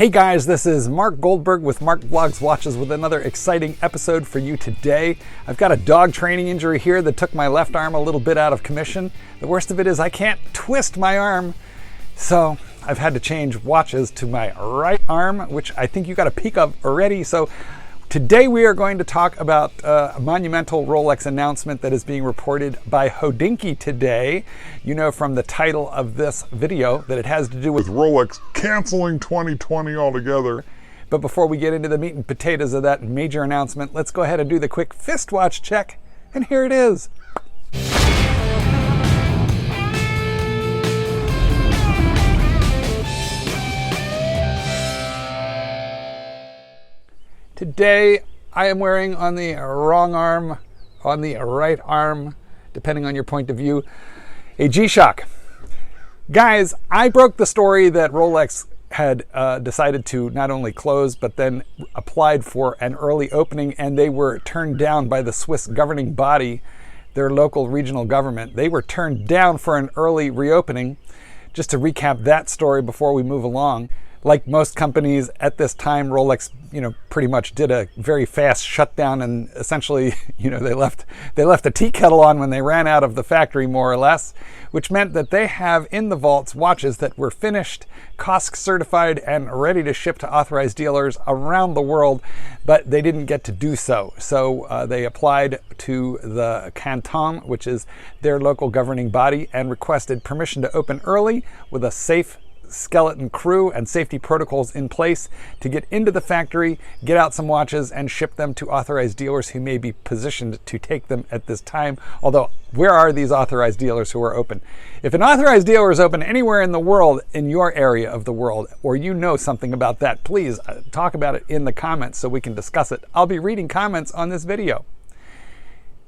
Hey guys, this is Mark Goldberg with Mark Vlogs Watches with another exciting episode for you today. I've got a dog training injury here that took my left arm a little bit out of commission. The worst of it is I can't twist my arm, so I've had to change watches to my right arm, which I think you got a peek of already. So today we are going to talk about a monumental Rolex announcement that is being reported by Hodinkee today. You know from the title of this video that it has to do with Rolex canceling 2020 altogether. But before we get into the meat and potatoes of that major announcement, let's go ahead and do the quick fist watch check. And here it is. Today, I am wearing on the wrong arm, on the right arm, depending on your point of view, a G-Shock. Guys, I broke the story that Rolex had decided to not only close, but then applied for an early opening, and they were turned down by the Swiss governing body, their local regional government. They were turned down for an early reopening. Just to recap that story before we move along. Like most companies at this time, Rolex, pretty much did a very fast shutdown, and essentially, they left the tea kettle on when they ran out of the factory, more or less, which meant that they have in the vaults watches that were finished, COSC certified, and ready to ship to authorized dealers around the world, but they didn't get to do so. So they applied to the Canton, which is their local governing body, and requested permission to open early with a safe skeleton crew and safety protocols in place to get into the factory, get out some watches, and ship them to authorized dealers who may be positioned to take them at this time. Although, where are these authorized dealers who are open? If an authorized dealer is open anywhere in the world, in your area of the world, or you know something about that, please talk about it in the comments so we can discuss it. I'll be reading comments on this video.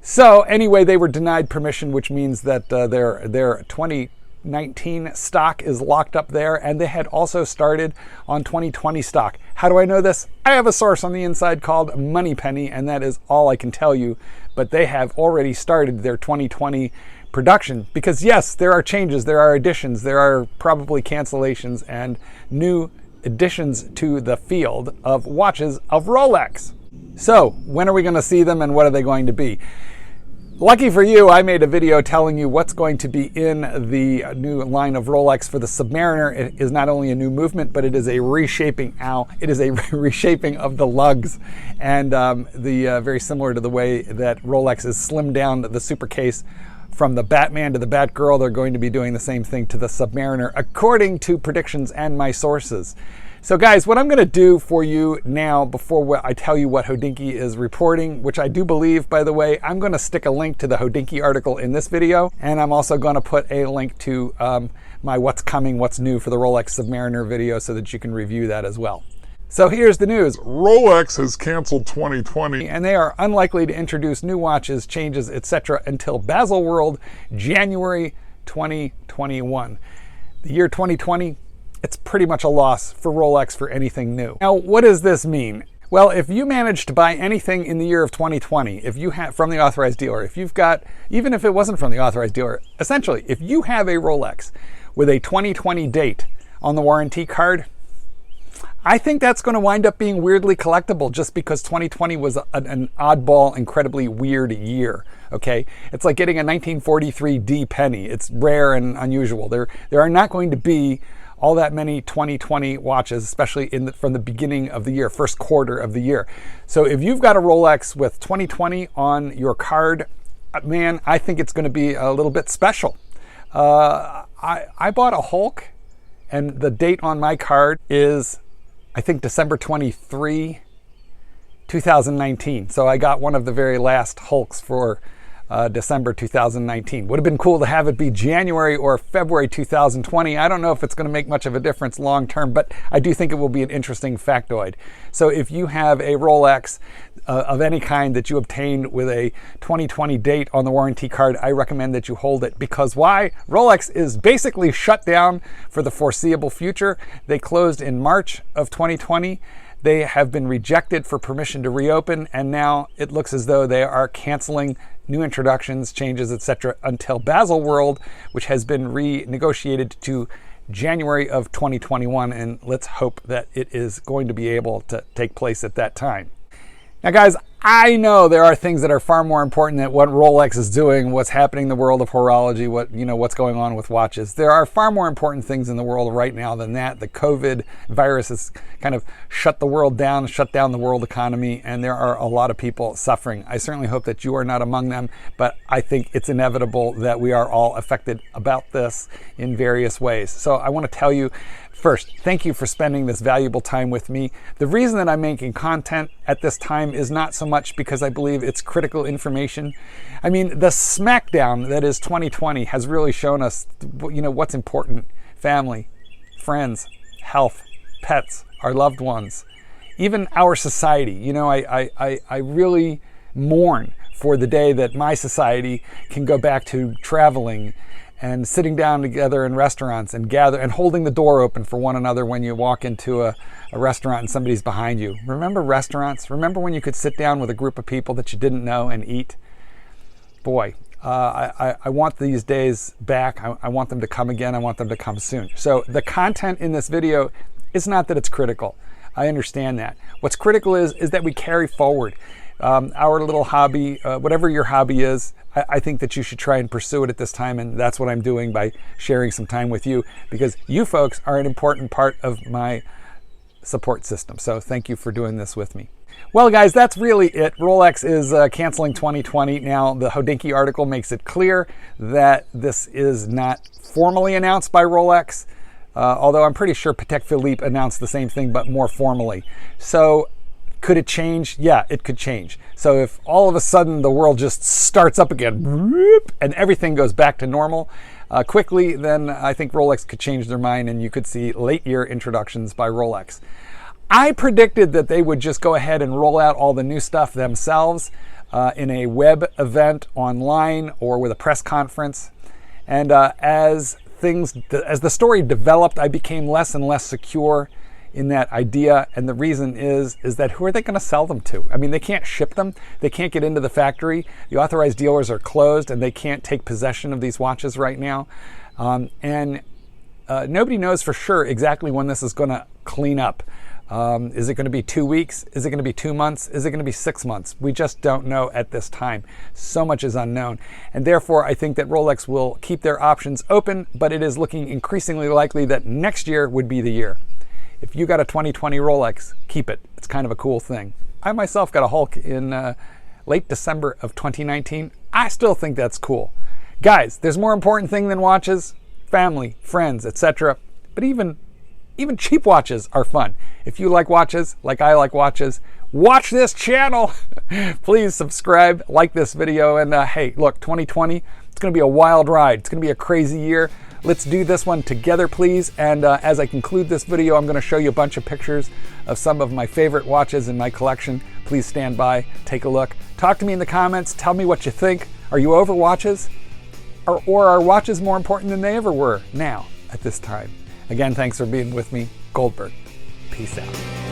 So anyway, they were denied permission, which means that their 2019 stock is locked up there, and they had also started on 2020 stock. How do I know this? I have a source on the inside called Moneypenny, and that is all I can tell you. But they have already started their 2020 production because, yes, there are changes, there are additions, there are probably cancellations and new additions to the field of watches of Rolex. So when are we going to see them, and what are they going to be? Lucky for you, I made a video telling you what's going to be in the new line of Rolex for the Submariner. It is not only a new movement, but it is a reshaping. It is a reshaping of the lugs, and very similar to the way that Rolex has slimmed down the super case from the Batman to the Batgirl. They're going to be doing the same thing to the Submariner, according to predictions and my sources. So guys, what I'm going to do for you now, before I tell you what Hodinkee is reporting, which I do believe, by the way, I'm going to stick a link to the Hodinkee article in this video, and I'm also going to put a link to my what's coming, what's new for the Rolex Submariner video so that you can review that as well. So here's the news. Rolex has canceled 2020. And they are unlikely to introduce new watches, changes, etc. until Baselworld, January 2021. The year 2020, it's pretty much a loss for Rolex for anything new. Now, what does this mean? Well, if you manage to buy anything in the year of 2020, if you have from the authorized dealer, if you've got, even if it wasn't from the authorized dealer, essentially, if you have a Rolex with a 2020 date on the warranty card, I think that's going to wind up being weirdly collectible just because 2020 was an oddball, incredibly weird year. Okay, it's like getting a 1943 D penny. It's rare and unusual. There are not going to be all that many 2020 watches, especially from the beginning of the year, first quarter of the year. So if you've got a Rolex with 2020 on your card, man, I think it's going to be a little bit special. I bought a Hulk, and the date on my card is, I think, December 23, 2019. So I got one of the very last Hulks for December 2019. Would have been cool to have it be January or February 2020. I don't know if it's going to make much of a difference long term, but I do think it will be an interesting factoid. So if you have a Rolex of any kind that you obtained with a 2020 date on the warranty card, I recommend that you hold it. Because why? Rolex is basically shut down for the foreseeable future. They closed in March of 2020. They have been rejected for permission to reopen, and now it looks as though they are canceling new introductions, changes, etc. until Baselworld, which has been renegotiated to January of 2021, and let's hope that it is going to be able to take place at that time. Now, guys, I know there are things that are far more important than what Rolex is doing, what's happening in the world of horology, what's going on with watches. There are far more important things in the world right now than that. The COVID virus has kind of shut the world down, shut down the world economy, and there are a lot of people suffering. I certainly hope that you are not among them, but I think it's inevitable that we are all affected about this in various ways. So I want to tell you, first, thank you for spending this valuable time with me. The reason that I'm making content at this time is not so much because I believe it's critical information. I mean, the smackdown that is 2020 has really shown us, what's important. Family, friends, health, pets, our loved ones, even our society. I really mourn for the day that my society can go back to traveling and sitting down together in restaurants and holding the door open for one another when you walk into a restaurant and somebody's behind you. Remember restaurants? Remember when you could sit down with a group of people that you didn't know and eat? Boy, I want these days back. I want them to come again. I want them to come soon. So the content in this video is not that it's critical. I understand that. What's critical is that we carry forward our little hobby, whatever your hobby is. I think that you should try and pursue it at this time, and that's what I'm doing by sharing some time with you, because you folks are an important part of my support system. So thank you for doing this with me. Well, guys, that's really it. Rolex is canceling 2020. Now, the Hodinkee article makes it clear that this is not formally announced by Rolex, although I'm pretty sure Patek Philippe announced the same thing, but more formally. So could it change? Yeah, it could change. So if all of a sudden the world just starts up again and everything goes back to normal quickly, then I think Rolex could change their mind and you could see late year introductions by Rolex. I predicted that they would just go ahead and roll out all the new stuff themselves in a web event online or with a press conference. And as the story developed, I became less and less secure in that idea, and the reason is that who are they going to sell them to? I mean, they can't ship them. They can't get into the factory. The authorized dealers are closed, and they can't take possession of these watches right now. And nobody knows for sure exactly when this is going to clean up. Is it going to be 2 weeks? Is it going to be 2 months? Is it going to be 6 months? We just don't know at this time. So much is unknown. And therefore, I think that Rolex will keep their options open, but it is looking increasingly likely that next year would be the year. If you got a 2020 Rolex, keep it. It's kind of a cool thing. I myself got a Hulk in late December of 2019. I still think that's cool. Guys, there's more important thing than watches, family, friends, etc. But even cheap watches are fun. If you like watches, like I like watches, watch this channel. Please subscribe, like this video, and hey, look, 2020, it's going to be a wild ride. It's going to be a crazy year. Let's do this one together, please. And as I conclude this video, I'm going to show you a bunch of pictures of some of my favorite watches in my collection. Please stand by, take a look. Talk to me in the comments. Tell me what you think. Are you over watches? Or are watches more important than they ever were now at this time? Again, thanks for being with me. Goldberg. Peace out.